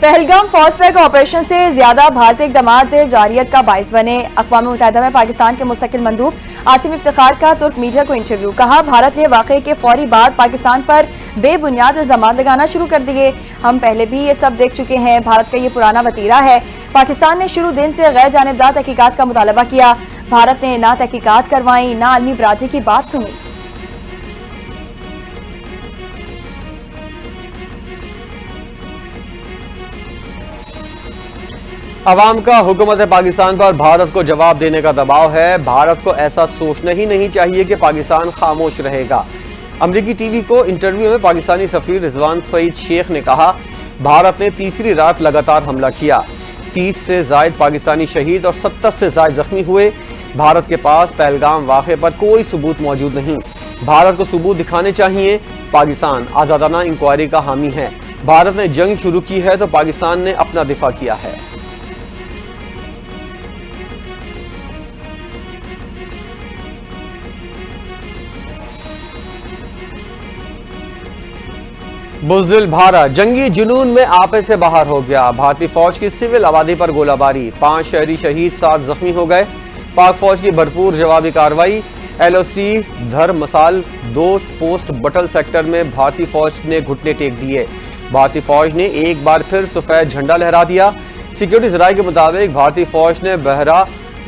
Pahalgam fast track operation سے زیادہ بھارتی اقدامات جارحیت کا باعث بنے۔ اقوام متحدہ میں پاکستان کے مستقل مندوب عاصم افتخار کا ترک میڈیا کو انٹرویو۔ کہا بھارت نے واقعے کے فوری بعد پاکستان پر بے بنیاد الزامات لگانا شروع کر دیے۔ ہم پہلے بھی یہ سب دیکھ چکے ہیں، بھارت کا یہ پرانا وتیرہ ہے۔ پاکستان نے شروع دن سے غیر جانبدار تحقیقات کا مطالبہ کیا۔ بھارت نے نہ تحقیقات کروائیں، نہ عالمی برادری کی بات سنی۔ عوام کا حکومت پاکستان پر بھارت کو جواب دینے کا دباؤ ہے۔ بھارت کو ایسا سوچنا ہی نہیں چاہیے کہ پاکستان خاموش رہے گا۔ امریکی ٹی وی کو انٹرویو میں پاکستانی سفیر رضوان سعید شیخ نے کہا بھارت نے تیسری رات لگاتار حملہ کیا، 30 سے زائد پاکستانی شہید اور 70 سے زائد زخمی ہوئے۔ بھارت کے پاس پہلگام واقعے پر کوئی ثبوت موجود نہیں۔ بھارت کو ثبوت دکھانے چاہیے۔ پاکستان آزادانہ انکوائری کا حامی ہے۔ بھارت نے جنگ شروع کی ہے تو پاکستان نے اپنا دفاع کیا ہے۔ بزدل بھارت جنگی جنون میں آپے سے باہر ہو گیا۔ بھارتی فوج کی سول آبادی پر گولہ باری، 5 شہری شہید، 7 زخمی ہو گئے۔ پاک فوج کی بھرپور جوابی کارروائی۔ LOC دھر مسال 2 پوسٹ بٹل سیکٹر میں بھارتی فوج نے گھٹنے ٹیک دیے۔ بھارتی فوج نے ایک بار پھر سفید جھنڈا لہرا دیا۔ سیکیورٹی ذرائع کے مطابق بھارتی فوج نے بہرا،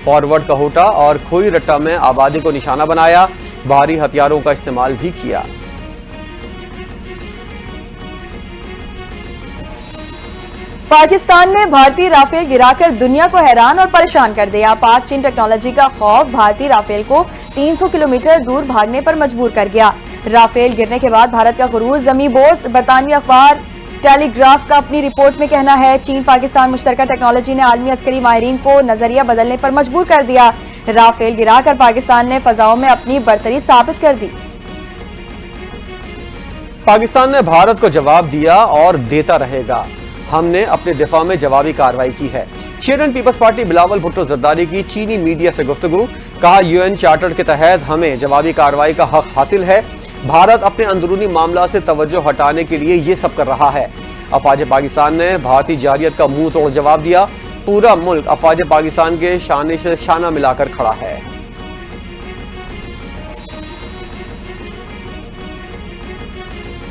فارورڈ کہوٹا اور کھوئی رٹا میں آبادی کو نشانہ بنایا، بھاری ہتھیاروں کا استعمال بھی کیا۔ پاکستان نے بھارتی رافیل گرا کر دنیا کو حیران اور پریشان کر دیا۔ پاک چین ٹیکنالوجی کا خوف بھارتی رافیل کو 300 کلومیٹر دور بھاگنے پر مجبور کر گیا۔ رافیل گرنے کے بعد بھارت کا غرور زمیں بوس۔ برطانوی اخبار ٹیلی گراف کا اپنی رپورٹ میں کہنا ہے چین پاکستان مشترکہ ٹیکنالوجی نے عالمی عسکری ماہرین کو نظریہ بدلنے پر مجبور کر دیا۔ رافیل گرا کر پاکستان نے فضاؤں میں اپنی برتری ثابت کر دی۔ پاکستان نے بھارت کو جواب دیا اور دیتا رہے گا۔ ہم نے اپنے دفاع میں جوابی کارروائی کی ہے۔ چیئرمین پیپلز پارٹی بلاول بھٹو زرداری کی چینی میڈیا سے گفتگو۔ کہا UN چارٹر کے تحت ہمیں جوابی کارروائی کا حق حاصل ہے۔ بھارت اپنے اندرونی معاملات سے توجہ ہٹانے کے لیے یہ سب کر رہا ہے۔ افواج پاکستان نے بھارتی جارحیت کا منہ توڑ جواب دیا۔ پورا ملک افواج پاکستان کے شانے سے شانہ ملا کر کھڑا ہے۔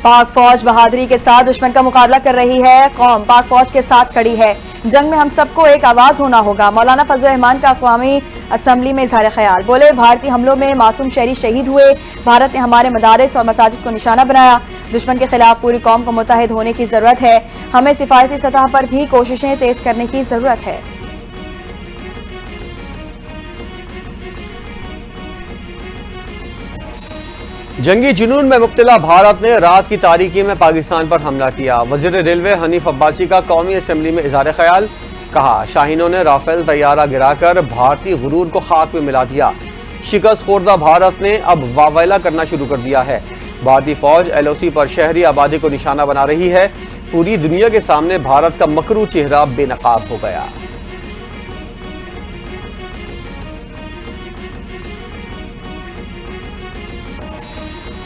پاک فوج بہادری کے ساتھ دشمن کا مقابلہ کر رہی ہے۔ قوم پاک فوج کے ساتھ کھڑی ہے۔ جنگ میں ہم سب کو ایک آواز ہونا ہوگا۔ مولانا فضل الرحمان کا اقوامی اسمبلی میں اظہار خیال۔ بولے بھارتی حملوں میں معصوم شہری شہید ہوئے۔ بھارت نے ہمارے مدارس اور مساجد کو نشانہ بنایا۔ دشمن کے خلاف پوری قوم کو متحد ہونے کی ضرورت ہے۔ ہمیں سفارتی سطح پر بھی کوششیں تیز کرنے کی ضرورت ہے۔ جنگی جنون میں مبتلا بھارت نے رات کی تاریکی میں پاکستان پر حملہ کیا۔ وزیر ریلوے حنیف عباسی کا قومی اسمبلی میں اظہار خیال۔ کہا شاہینوں نے رافیل طیارہ گرا کر بھارتی غرور کو خاک میں ملا دیا۔ شکست خوردہ بھارت نے اب واویلا کرنا شروع کر دیا ہے۔ بھارتی فوج LOC پر شہری آبادی کو نشانہ بنا رہی ہے۔ پوری دنیا کے سامنے بھارت کا مکروہ چہرہ بے نقاب ہو گیا۔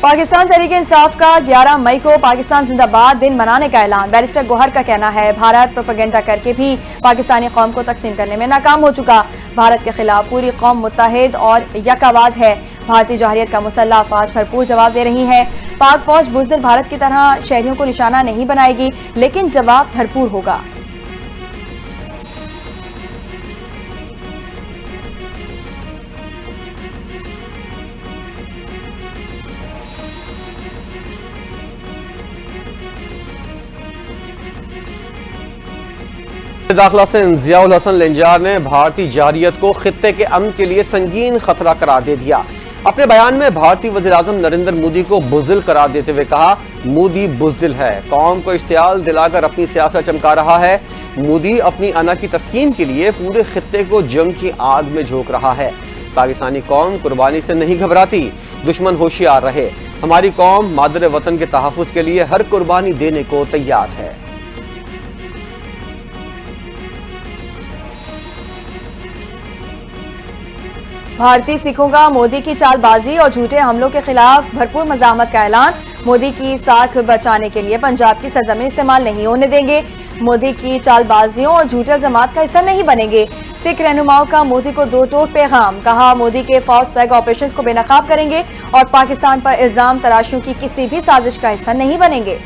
پاکستان تحریک انصاف کا 11 مئی کو پاکستان زندہ باد دن منانے کا اعلان۔ بیرسٹر گوہر کا کہنا ہے بھارت پروپیگنڈا کر کے بھی پاکستانی قوم کو تقسیم کرنے میں ناکام ہو چکا۔ بھارت کے خلاف پوری قوم متحد اور یک آواز ہے۔ بھارتی جوہریت کا مسلح افواج بھرپور جواب دے رہی ہے۔ پاک فوج بزدل بھارت کی طرح شہریوں کو نشانہ نہیں بنائے گی، لیکن جواب بھرپور ہوگا۔ داخلہ سندھ ضیاء الحسن لنجار نے بھارتی جارحیت کو خطے کے امن کے لیے سنگین خطرہ قرار دے دیا۔ اپنے بیان میں بھارتی وزیراعظم نریندر مودی کو بزدل قرار دیتے ہوئے کہا مودی بزدل ہے، قوم کو اشتعال دلا کر اپنی سیاست چمکا رہا ہے۔ مودی اپنی انا کی تسکین کے لیے پورے خطے کو جنگ کی آگ میں جھونک رہا ہے۔ پاکستانی قوم قربانی سے نہیں گھبراتی، دشمن ہوشیار رہے۔ ہماری قوم مادر وطن کے تحفظ کے لیے ہر قربانی دینے کو تیار ہے۔ بھارتی سکھوں کا مودی کی چال بازی اور جھوٹے حملوں کے خلاف بھرپور مزاحمت کا اعلان۔ مودی کی ساکھ بچانے کے لیے پنجاب کی سرزمین استعمال نہیں ہونے دیں گے، مودی کی چال بازیوں اور جھوٹے الزامات کا حصہ نہیں بنیں گے۔ سکھ رہنماؤں کا مودی کو دو ٹوک پیغام، کہا مودی کے فالس فلیگ آپریشنز کو بے نقاب کریں گے اور پاکستان پر الزام تراشیوں کی کسی بھی سازش کا حصہ نہیں بنیں گے۔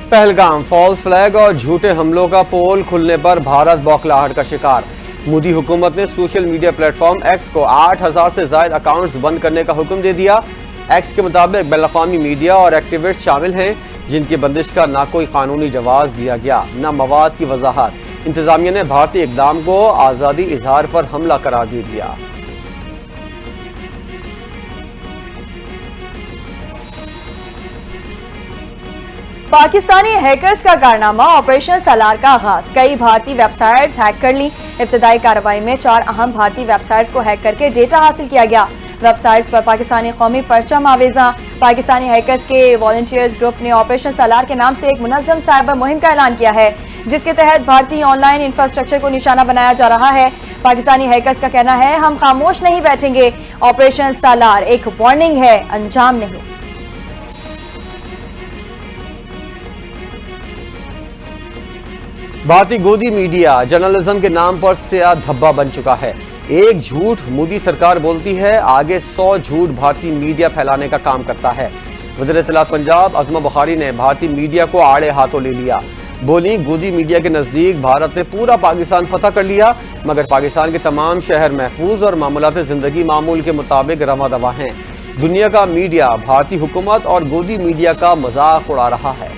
پہلگام فالس فلیگ اور جھوٹے حملوں کا پول کھلنے پر بھارت بوکھلاہٹ کا شکار۔ مودی حکومت نے social media plate form x کو 8000 سے زائد اکاؤنٹس بند کرنے کا حکم دے دیا۔ ایکس کے مطابق بین الاقوامی میڈیا اور ایکٹیوسٹ شامل ہیں جن کی بندش کا نہ کوئی قانونی جواز دیا گیا نہ مواد کی وضاحت۔ انتظامیہ نے بھارتی اقدام کو آزادی اظہار پر حملہ قرار دے دیا۔ پاکستانی ہیکرز کا کارنامہ آپریشن سالار کا آغاز، کئی بھارتی ویب سائٹس ہیک کر لی۔ ابتدائی کارروائی میں 4 اہم بھارتی ویب سائٹس کو ہیک کر کے ڈیٹا حاصل کیا گیا۔ ویب سائٹس پر پاکستانی قومی پرچم آویزاں۔ پاکستانی ہیکرز کے والنٹیئرز گروپ نے آپریشن سالار کے نام سے ایک منظم سائبر مہم کا اعلان کیا ہے جس کے تحت بھارتی آن لائن انفراسٹرکچر کو نشانہ بنایا جا رہا ہے۔ پاکستانی ہیکرز کا کہنا ہے ہم خاموش نہیں بیٹھیں گے، آپریشن سالار ایک وارننگ ہے، انجام نہیں۔ بھارتی گودی میڈیا جرنلزم کے نام پر سیاہ دھبا بن چکا ہے۔ ایک جھوٹ مودی سرکار بولتی ہے، آگے 100 جھوٹ بھارتی میڈیا پھیلانے کا کام کرتا ہے۔ وزیر اطلاعات پنجاب عظمہ بخاری نے بھارتی میڈیا کو آڑے ہاتھوں لے لیا۔ بولی گودی میڈیا کے نزدیک بھارت نے پورا پاکستان فتح کر لیا، مگر پاکستان کے تمام شہر محفوظ اور معمولات زندگی معمول کے مطابق رواں دواں ہیں۔ دنیا کا میڈیا بھارتی حکومت اور گودی میڈیا کا مذاق اڑا رہا ہے۔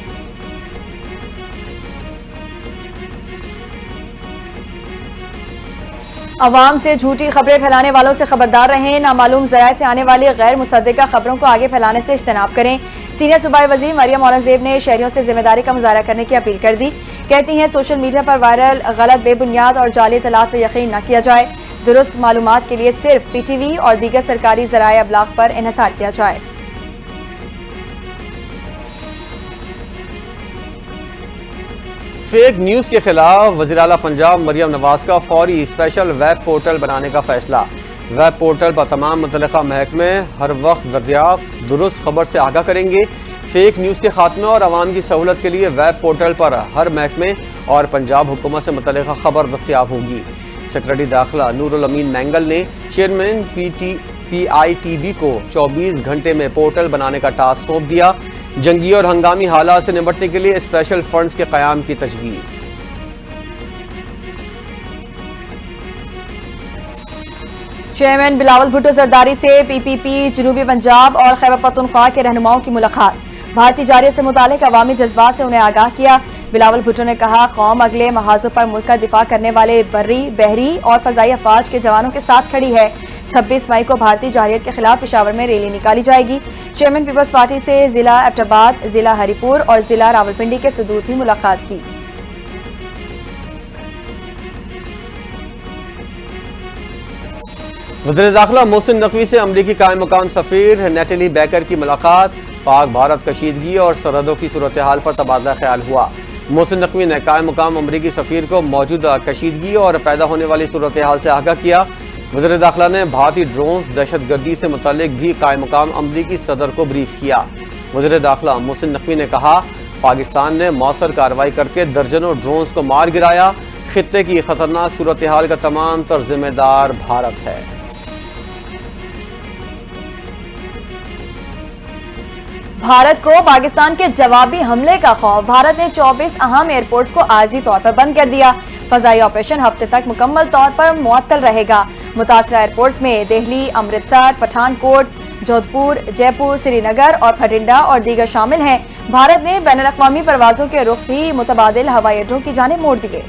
عوام سے جھوٹی خبریں پھیلانے والوں سے خبردار رہیں، نامعلوم ذرائع سے آنے والی غیر مصدقہ خبروں کو آگے پھیلانے سے اجتناب کریں۔ سینئر صوبائی وزیر مریم اورنگزیب نے شہریوں سے ذمہ داری کا مظاہرہ کرنے کی اپیل کر دی۔ کہتی ہیں سوشل میڈیا پر وائرل غلط بے بنیاد اور جعلی اطلاعات پر یقین نہ کیا جائے، درست معلومات کے لیے صرف پی ٹی وی اور دیگر سرکاری ذرائع ابلاغ پر انحصار کیا جائے۔ فیک نیوز کے خلاف وزیر اعلیٰ پنجاب مریم نواز کا فوری اسپیشل ویب پورٹل بنانے کا فیصلہ۔ ویب پورٹل پر تمام متعلقہ محکمے ہر وقت دریافت درست خبر سے آگاہ کریں گے۔ فیک نیوز کے خاتمے اور عوام کی سہولت کے لیے ویب پورٹل پر ہر محکمے اور پنجاب حکومت سے متعلقہ خبر دستیاب ہوگی۔ سیکرٹری داخلہ نور الامین مینگل نے chairman P I T B کو 24 گھنٹے میں پورٹل بنانے کا ٹاسک سونپ دیا۔ جنگی اور ہنگامی حالات سے نمٹنے کے لیے اسپیشل فنڈز کے قیام کی تجویز۔ چیئرمین بلاول بھٹو زرداری سے پی پی پی جنوبی پنجاب اور خیبر پختونخوا کے رہنماؤں کی ملاقات۔ بھارتی جاریت سے متعلق عوامی جذبات سے انہیں آگاہ کیا۔ بلاول بھٹو نے کہا قوم اگلے محاذوں پر ملک کا دفاع کرنے والے بری، بحری اور فضائی افواج کے جوانوں کے ساتھ کھڑی ہے۔ 26 مئی کو بھارتی جارحیت کے خلاف پشاور میں ریلی نکالی جائے گی۔ چیئرمین پیپلز پارٹی سے ضلع ایبٹ آباد، ضلع ہری پور اور ضلع راولپنڈی کے صدور بھی ملاقات کی۔ وزیر داخلہ محسن نقوی سے امریکی قائم مقام سفیر نیٹلی بیکر کی ملاقات۔ پاک بھارت کشیدگی اور سرحدوں کی صورتحال پر تبادلہ خیال ہوا۔ محسن نقوی نے قائم مقام امریکی سفیر کو موجودہ کشیدگی اور پیدا ہونے والی صورتحال سے آگاہ کیا۔ وزیر داخلہ نے بھارتی ڈرونز دہشت گردی سے متعلق بھی قائم مقام امریکی صدر کو بریف کیا۔ وزیر داخلہ محسن نقوی نے کہا پاکستان نے مؤثر کارروائی کر کے درجنوں ڈرونز کو مار گرایا۔ خطے کی خطرناک صورتحال کا تمام تر ذمہ دار بھارت ہے۔ بھارت کو پاکستان کے جوابی حملے کا خوف، بھارت نے 24 اہم ایئرپورٹس کو عارضی طور پر بند کر دیا۔ فضائی آپریشن ہفتے تک مکمل طور پر معطل رہے گا۔ متاثرہ ایئرپورٹس میں دہلی، امرتسر، پٹھان کوٹ، جودھ پور، جے پور، سری نگر اور بھٹنڈا اور دیگر شامل ہیں۔ بھارت نے بین الاقوامی پروازوں کے رخ بھی متبادل ہوائی اڈوں کی جانب موڑ دیے۔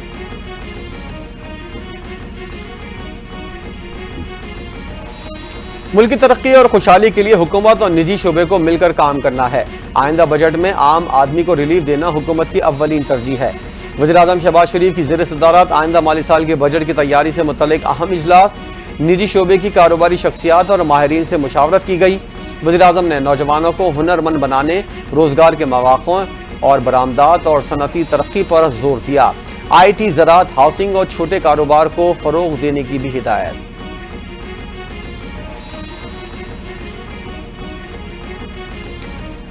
ملک کی ترقی اور خوشحالی کے لیے حکومت اور نجی شعبے کو مل کر کام کرنا ہے۔ آئندہ بجٹ میں عام آدمی کو ریلیف دینا حکومت کی اولین ترجیح ہے۔ وزیر اعظم شہباز شریف کی زیر صدارت آئندہ مالی سال کے بجٹ کی تیاری سے متعلق اہم اجلاس، نجی شعبے کی کاروباری شخصیات اور ماہرین سے مشاورت کی گئی۔ وزیر اعظم نے نوجوانوں کو ہنرمند بنانے، روزگار کے مواقع اور برآمدات اور صنعتی ترقی پر زور دیا۔ IT زراعت ہاؤسنگ اور چھوٹے کاروبار کو فروغ دینے کی بھی ہدایت۔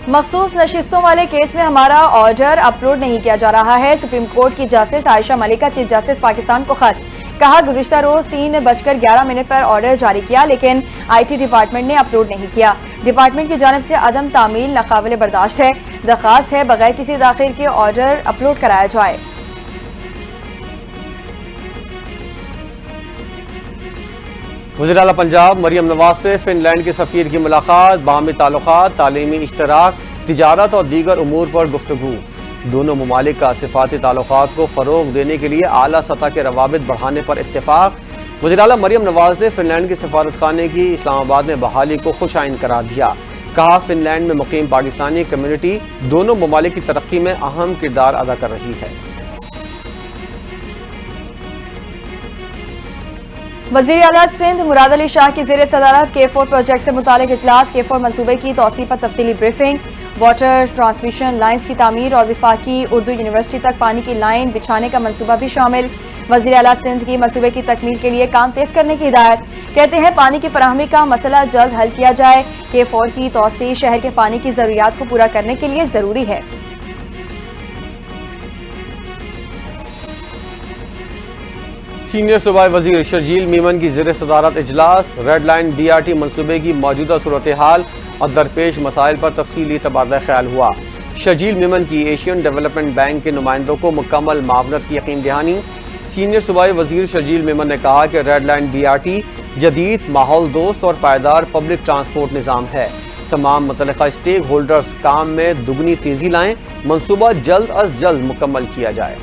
مخصوص نشستوں والے کیس میں ہمارا آرڈر اپلوڈ نہیں کیا جا رہا ہے، سپریم کورٹ کی جسٹس عائشہ ملک کا چیف جسٹس پاکستان کو خط، کہا گزشتہ روز 3:11 پر آرڈر جاری کیا لیکن IT ڈپارٹمنٹ نے اپلوڈ نہیں کیا، ڈپارٹمنٹ کی جانب سے عدم تعمیل ناقابل برداشت ہے، درخواست ہے بغیر کسی تاخیر کے آرڈر اپلوڈ کرایا جائے۔ وزیر اعلیٰ پنجاب مریم نواز سے فن لینڈ کے سفیر کی ملاقات، باہمی تعلقات، تعلیمی اشتراک، تجارت اور دیگر امور پر گفتگو، دونوں ممالک کا سفارتی تعلقات کو فروغ دینے کے لیے اعلیٰ سطح کے روابط بڑھانے پر اتفاق۔ وزیر اعلیٰ مریم نواز نے فن لینڈ کے سفارت خانے کی اسلام آباد میں بحالی کو خوش آئند قرار دیا، کہا فن لینڈ میں مقیم پاکستانی کمیونٹی دونوں ممالک کی ترقی میں اہم کردار ادا کر رہی ہے۔ وزیر اعلیٰ سندھ مراد علی شاہ کی زیر صدارت K4 پروجیکٹ سے متعلق اجلاس، K4 منصوبے کی توسیع پر تفصیلی بریفنگ، واٹر ٹرانسمیشن لائنز کی تعمیر اور وفاقی اردو یونیورسٹی تک پانی کی لائن بچھانے کا منصوبہ بھی شامل۔ وزیر اعلیٰ سندھ کی منصوبے کی تکمیل کے لیے کام تیز کرنے کی ہدایت، کہتے ہیں پانی کی فراہمی کا مسئلہ جلد حل کیا جائے، K4 کی توسیع شہر کے پانی کی ضروریات کو پورا کرنے کے لیے ضروری ہے۔ سینئر صوبائی وزیر شرجیل میمن کی زیر صدارت اجلاس، ریڈ لائن BRT منصوبے کی موجودہ صورتحال اور درپیش مسائل پر تفصیلی تبادلہ خیال ہوا۔ شرجیل میمن کی ایشین ڈیولپمنٹ بینک کے نمائندوں کو مکمل معاونت کی یقین دہانی۔ سینئر صوبائی وزیر شرجیل میمن نے کہا کہ ریڈ لائن BRT جدید، ماحول دوست اور پائیدار پبلک ٹرانسپورٹ نظام ہے، تمام متعلقہ اسٹیک ہولڈرز کام میں دگنی تیزی لائیں، منصوبہ جلد از جلد مکمل کیا جائے۔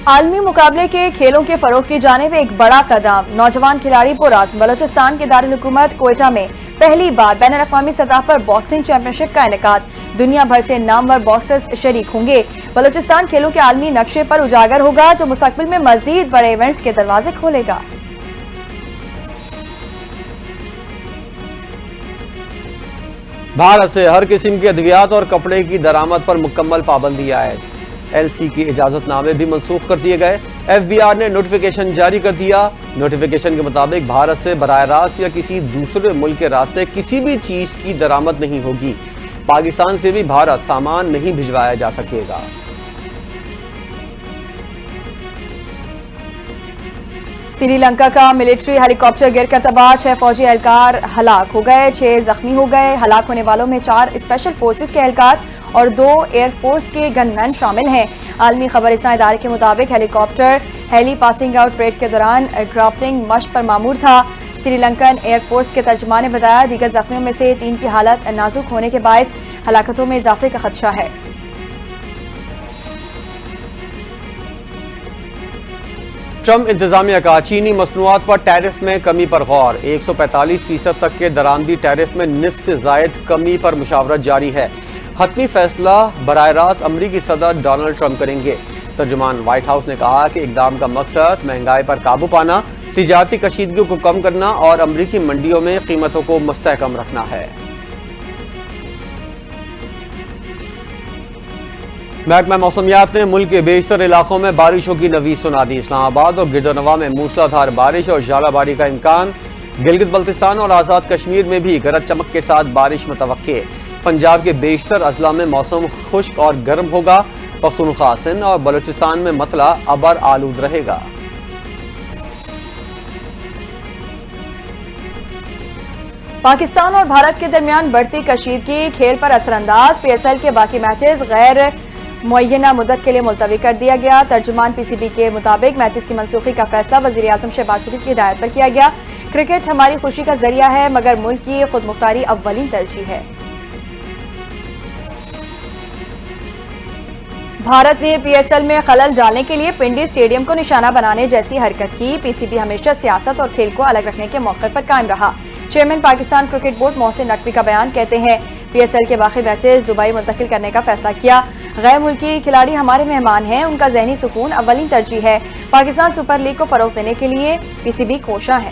عالمی مقابلے کے کھیلوں کے فروغ کی جانب ایک بڑا قدم، نوجوان کھلاڑی پرعزم بلوچستان کے دارالحکومت کوئٹہ میں پہلی بار بین الاقوامی سطح پر باکسنگ چیمپئن شپ کا انعقاد، دنیا بھر سے نامور باکسرز شریک ہوں گے۔ بلوچستان کھیلوں کے عالمی نقشے پر اجاگر ہوگا جو مستقبل میں مزید بڑے ایونٹس کے دروازے کھولے گا۔ بھارت سے ہر قسم کی ادویات اور کپڑے کی درآمد پر مکمل پابندی عائد، LC کے اجازت نامے بھی منسوخ کر دیے گئے۔ FBR نے نوٹیفیکیشن جاری کر دیا، نوٹیفیکیشن کے مطابق بھارت سے براہ راست یا کسی دوسرے ملک کے راستے کسی بھی چیز کی درآمد نہیں ہوگی، پاکستان سے بھی بھارت سامان نہیں بھجوایا جا سکے گا۔ سری لنکا کا ملٹری ہیلی کاپٹر گر کر تباہ، 6 فوجی اہلکار ہلاک ہو گئے، 6 زخمی ہو گئے۔ ہلاک ہونے والوں میں 4 اسپیشل فورسز کے اہلکار اور 2 ایئر فورس کے گن مین شامل ہیں۔ عالمی خبر رساں ادارے کے مطابق ہیلی کاپٹر ہیلی پاسنگ آؤٹ پریڈ کے دوران گراپلنگ مشق پر معمور تھا۔ سری لنکن ایئر فورس کے ترجمان نے بتایا دیگر زخمیوں میں سے 3 کی حالت نازک ہونے کے باعث ہلاکتوں میں اضافے کا خدشہ ہے۔ ٹرمپ انتظامیہ کا چینی مصنوعات پر ٹیرف میں کمی پر غور، 145% تک کے درآمدی ٹیرف میں نصف سے زائد کمی پر مشاورت جاری ہے۔ حتمی فیصلہ براہ راست امریکی صدر ڈونلڈ ٹرمپ کریں گے۔ ترجمان وائٹ ہاؤس نے کہا کہ اقدام کا مقصد مہنگائی پر قابو پانا، تجارتی کشیدگی کو کم کرنا اور امریکی منڈیوں میں قیمتوں کو مستحکم رکھنا ہے۔ محکمہ موسمیات نے ملک کے بیشتر علاقوں میں بارشوں کی نوید سنا دی۔ اسلام آباد اور گردنواں میں موسلا دھار بارش اور ژالہ باری کا امکان، گلگت بلتستان اور آزاد کشمیر میں بھی گرج چمک کے ساتھ بارش متوقع۔ پنجاب کے بیشتر اضلاع میں موسم خشک اور گرم ہوگا، پختونخوا، سندھ اور بلوچستان میں مطلع ابر آلود رہے گا۔ پاکستان اور بھارت کے درمیان بڑھتی کشیدگی، کھیل پر اثر انداز، PSL کے باقی میچز غیر معینہ مدت کے لیے ملتوی کر دیا گیا۔ ترجمان PCB کے مطابق میچز کی منسوخی کا فیصلہ وزیر اعظم شہباز شریف کی ہدایت پر کیا گیا۔ کرکٹ ہماری خوشی کا ذریعہ ہے مگر ملک کی خود مختاری اولین ترجیح ہے۔ بھارت نے PSL میں خلل ڈالنے کے لیے پنڈی اسٹیڈیم کو نشانہ بنانے جیسی حرکت کی۔ PCB ہمیشہ سیاست اور کھیل کو الگ رکھنے کے موقع پر قائم رہا۔ Chairman Pakistan cricket board Mohsin Naqvi کا بیان، کہتے ہیں PSL کے باقی میچز دبئی منتقل کرنے کا فیصلہ کیا۔ غیر ملکی کھلاڑی ہمارے مہمان ہیں، ان کا ذہنی سکون اولین ترجیح ہے۔ پاکستان سپر لیگ کو فروغ دینے کے لیے PCB کوشاں ہے۔